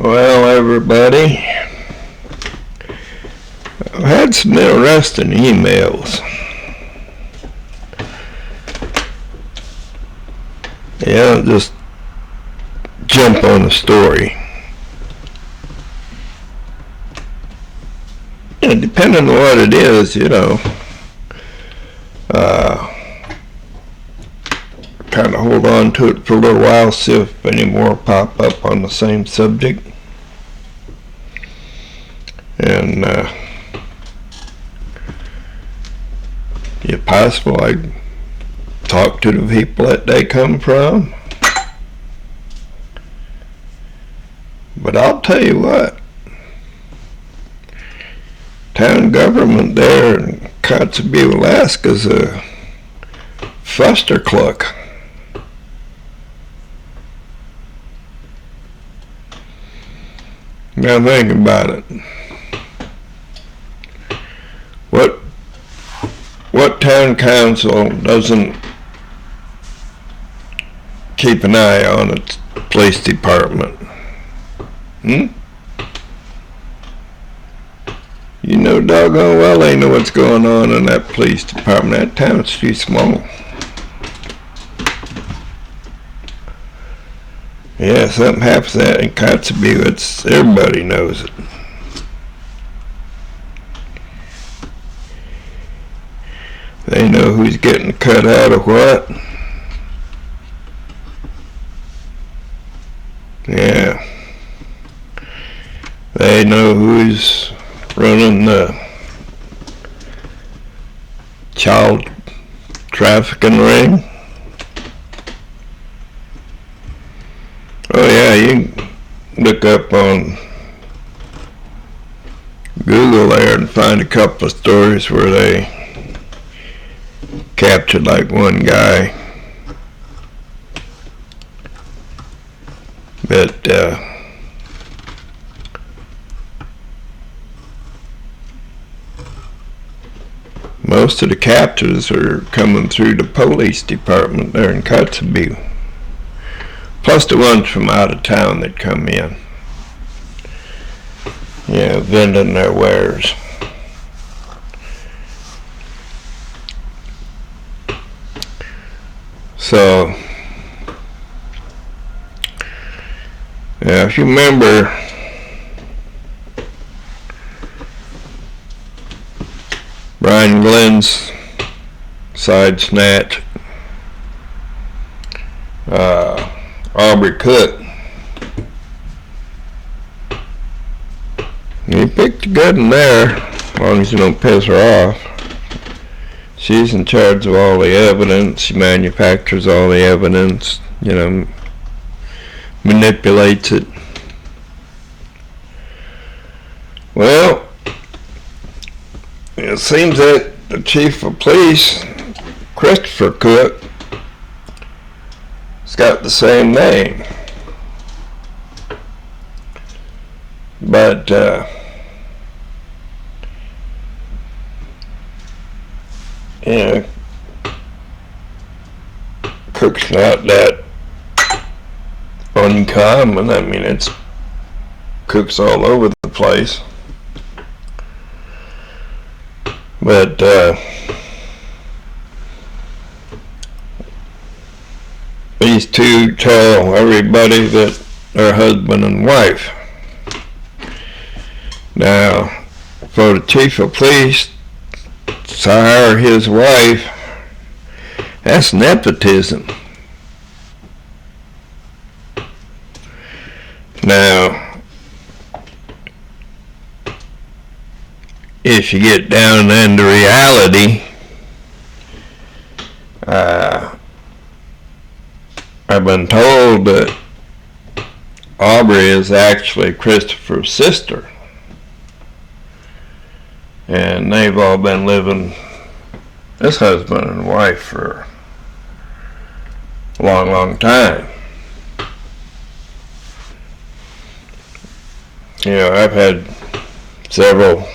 Well, everybody, I've had some interesting emails. Yeah, just jump on the story. Yeah, depending on what it is, kind of hold on to it for a little while, see if any more pop up on the same subject. And if possible, I talk to the people that they come from. But I'll tell you what, town government there in Kotzebue, Alaska is a fustercluck. Now think about it. What town council doesn't keep an eye on its police department? You know doggone well they know what's going on in that police department. That town's too small. Yeah, something happens to that in Kotzebue, everybody knows it. They know who's getting cut out of what. Yeah. They know who's running the child trafficking ring. Oh yeah, you can look up on Google there and find a couple of stories where they captured like one guy that most of the captures are coming through the police department there in Kotzebue. Plus the ones from out of town that come in. Yeah, vending their wares. So, yeah, if you remember, Brian Glenn's side snatch, Aubrey Cook. He picked a good one there, as long as you don't piss her off. She's in charge of all the evidence. She manufactures all the evidence, manipulates it. Well, it seems that the chief of police, Christopher Cook, has got the same name. But Cook's not that uncommon. I mean, it's Cook's all over the place. But these two tell everybody that they're husband and wife. Now, for the chief of police to hire his wife, that's nepotism. Now, if you get down into reality, I've been told that Aubrey is actually Christopher's sister. And they've all been living as husband and wife for a long, long time. I've had several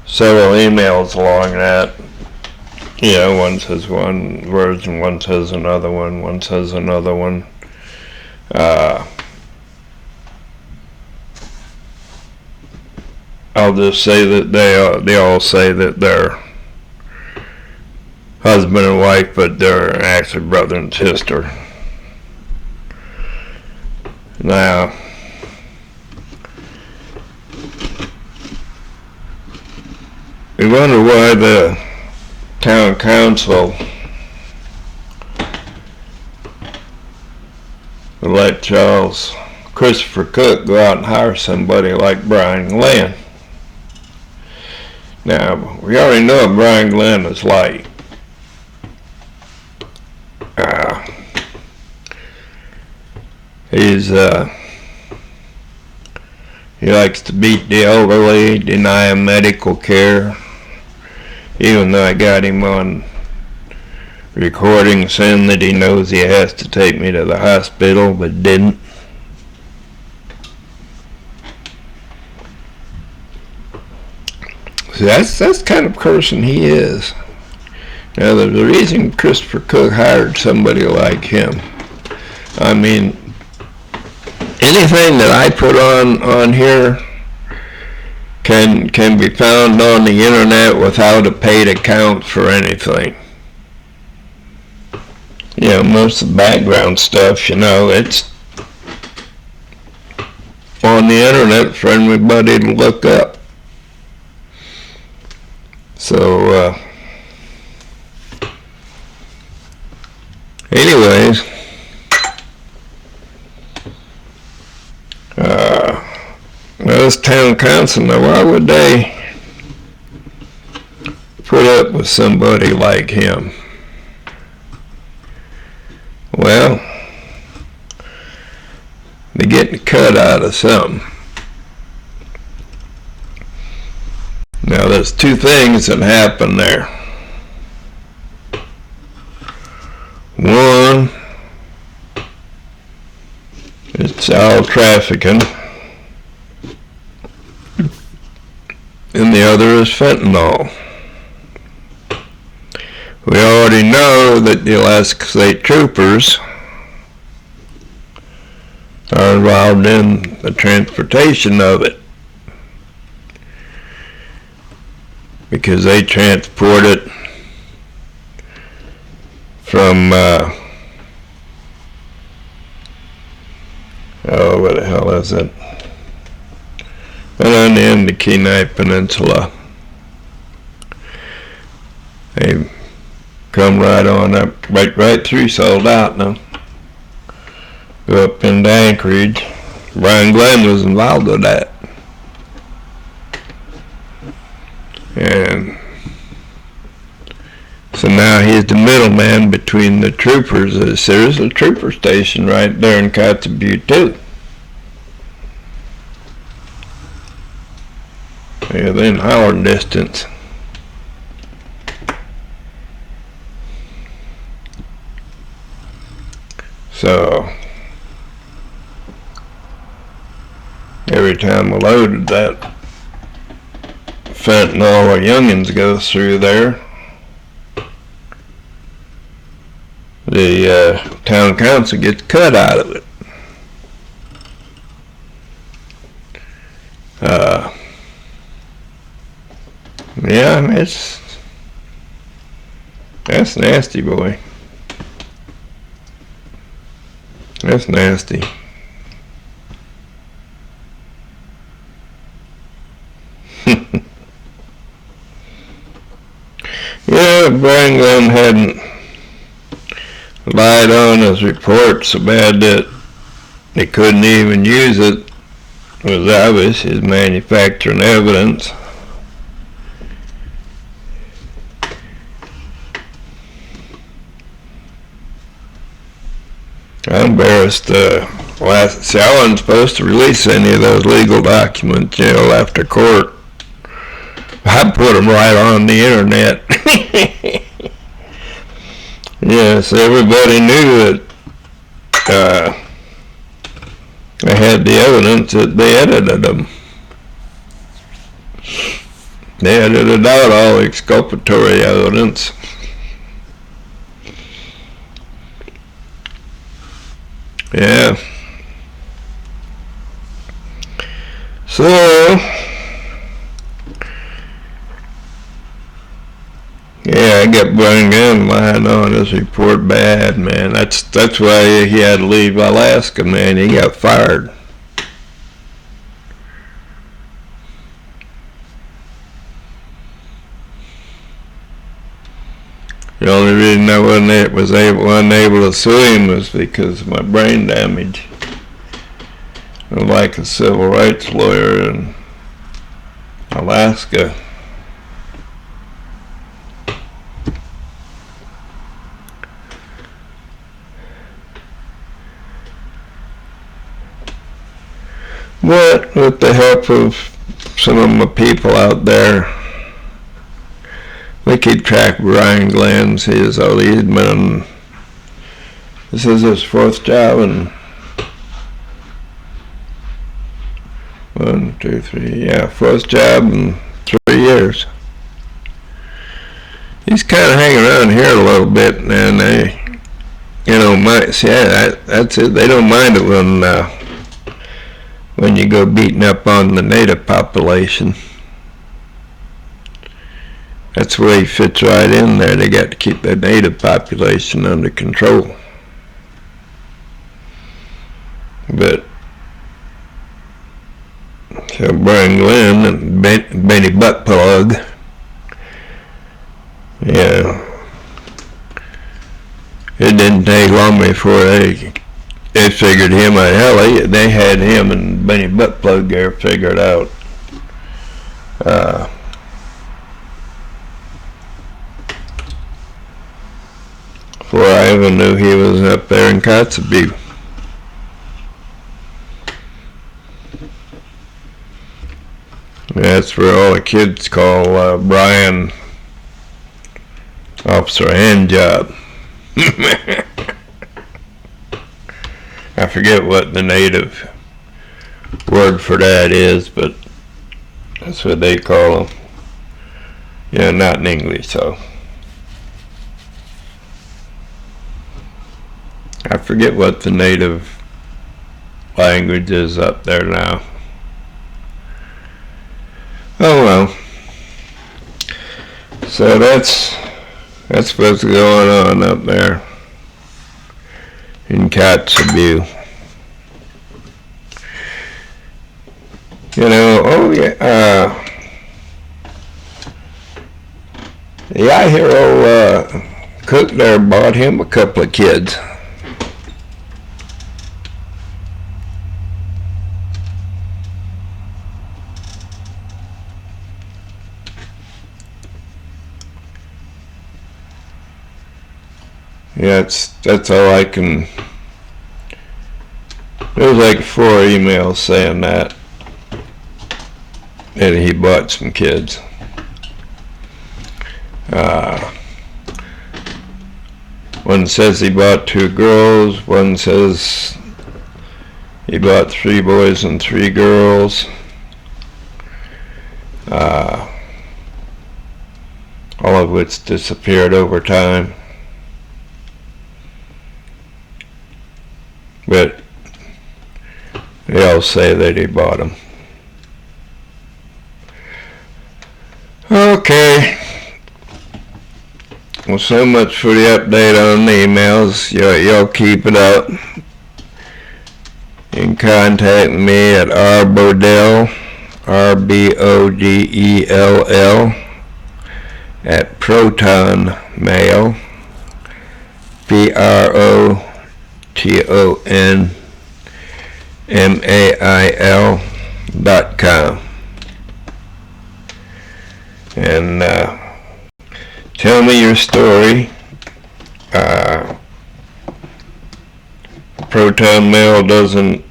emails along that. One says one version, one says another one says another one. I'll just say that they all say that they're husband and wife, but they're actually brother and sister. Now, we wonder why the town council would let Christopher Cook go out and hire somebody like Brian Glenn. Now, we already know what Brian Glenn is like. He likes to beat the elderly, deny them medical care, even though I got him on recording saying that he knows he has to take me to the hospital, but didn't. So that's the kind of person he is. Now, there's a reason Christopher Cook hired somebody like him. I mean, anything that I put on here can be found on the internet without a paid account for anything. You know, most of the background stuff, you know, it's on the internet for everybody to look up. So, anyways, well, this town council, now why would they put up with somebody like him? Well, they're getting a cut out of something. Now, there's two things that happen there. One, it's child trafficking, and the other is fentanyl. We already know that the Alaska State Troopers are involved in the transportation of it, because they transport it from what the hell is it? And on the end of the Kenai Peninsula. They come right on up, right through Sold Out now. Go up into Anchorage. Brian Glenn was involved with that. And so now he's the middleman between the troopers. There's a trooper station right there in Kotzebue too. Yeah, they're in hour distance. So every time a load of that fentanyl or youngins goes through there, the town council gets cut out of it. Yeah, that's nasty, boy. That's nasty. Yeah, Brian Glenn hadn't lied on his report so bad that they couldn't even use it. It was obvious his manufacturing evidence. I'm embarrassed. I wasn't supposed to release any of those legal documents, you know, after court. I put them right on the internet. Yes, everybody knew that I had the evidence that they edited them. They edited out all exculpatory evidence. Yeah. So, got Brian Gunn lying on his report bad, man. That's why he had to leave Alaska, man. He got fired. The only reason I was unable to sue him was because of my brain damage. I'm like a civil rights lawyer in Alaska. But with the help of some of my people out there, we keep track of Brian Glenn's. He's been, this is his fourth job in 4th job in 3 years. He's kind of hanging around here a little bit, and they, that's it. They don't mind it when you go beating up on the native population. That's where he fits right in there. They got to keep the native population under control. But so Brian Glenn and Benny Buttplug, it didn't take long before they figured him out. Hell, they had him and Benny Buttplug there figured out. Before I even knew he was up there in Kotzebue. That's where all the kids call Brian Officer Handjob. I forget what the native word for that is, but that's what they call him. Yeah, not in English, so. I forget what the native language is up there now. Oh well. So that's what's going on up there in Kotzebue. I hear old Cook there bought him a couple of kids. Yeah, that's all I can. There was like 4 emails saying that he bought some kids. One says he bought 2 girls. One says he bought 3 boys and 3 girls. All of which disappeared over time. But they all say that he bought them. Okay. Well, so much for the update on the emails. Y'all keep it up. You can contact me at rbodell, RBODELL, at protonmail, PROTONMAIL.com. And tell me your story. Proton Mail doesn't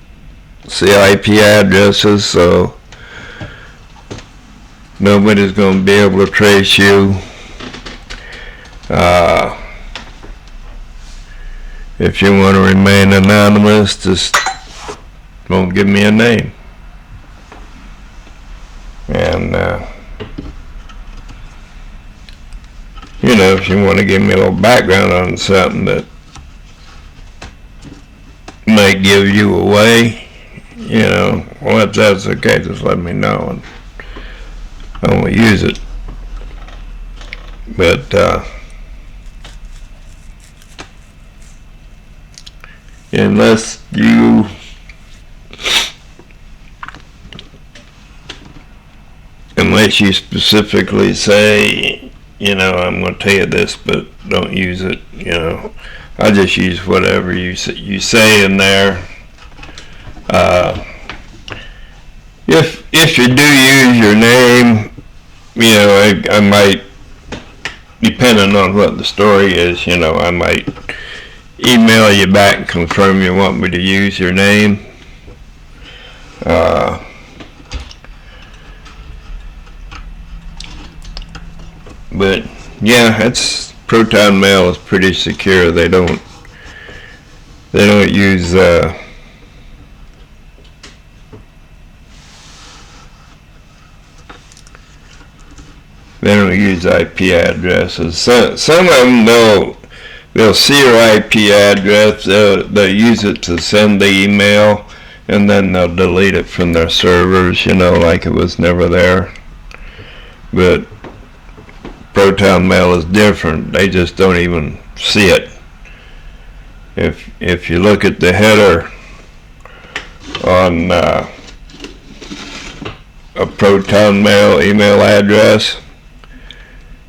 see IP addresses, so nobody's going to be able to trace you. If you want to remain anonymous, just don't give me a name. And if you want to give me a little background on something that might give you away, well, if that's okay, just let me know and I won't use it. But unless you specifically say, I'm going to tell you this, but don't use it. I just use whatever you say in there. If you do use your name, I might, depending on what the story is, I might email you back and confirm you want me to use your name. But yeah, Proton Mail is pretty secure. They don't use IP addresses. Some of them they'll see your IP address. They'll use it to send the email, and then they'll delete it from their servers. Like it was never there. But Proton Mail is different. They just don't even see it. If you look at the header on a Proton Mail email address,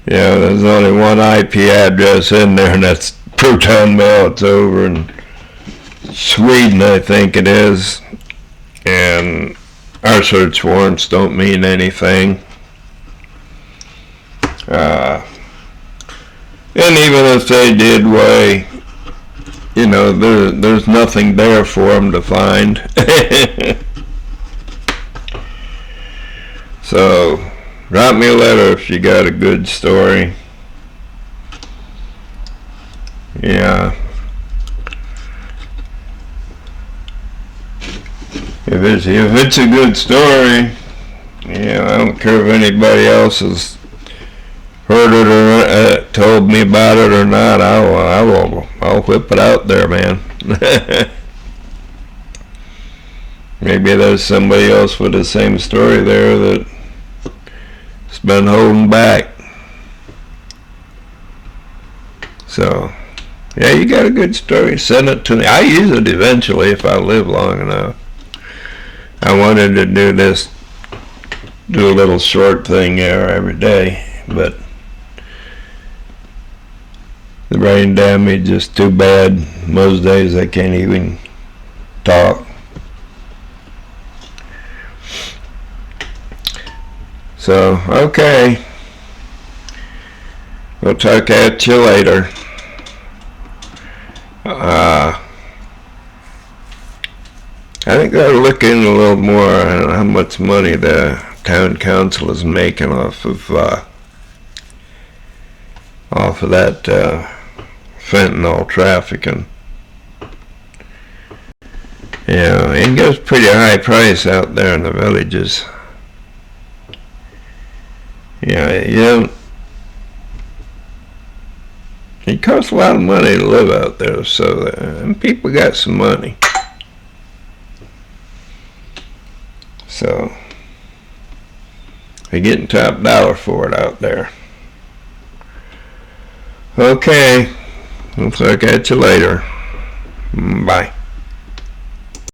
there's only one IP address in there, and that's Proton Mail. It's over in Sweden, I think it is, and our search warrants don't mean anything. And even if they did, there's nothing there for them to find. So, drop me a letter if you got a good story. Yeah. If it's a good story, I don't care if anybody else has heard it or told me about it or not. I'll whip it out there, man. Maybe there's somebody else with the same story there that's been holding back. So, yeah, you got a good story, send it to me. I use it eventually if I live long enough. I wanted to do a little short thing there every day, but the brain damage is too bad. Most days I can't even talk. So, okay. We'll talk at you later. I think I'll look in a little more on how much money the town council is making off of that fentanyl trafficking. It goes pretty high price out there in the villages. It costs a lot of money to live out there, so people got some money. So they're getting top dollar for it out there. Okay, we'll talk at you later. Bye.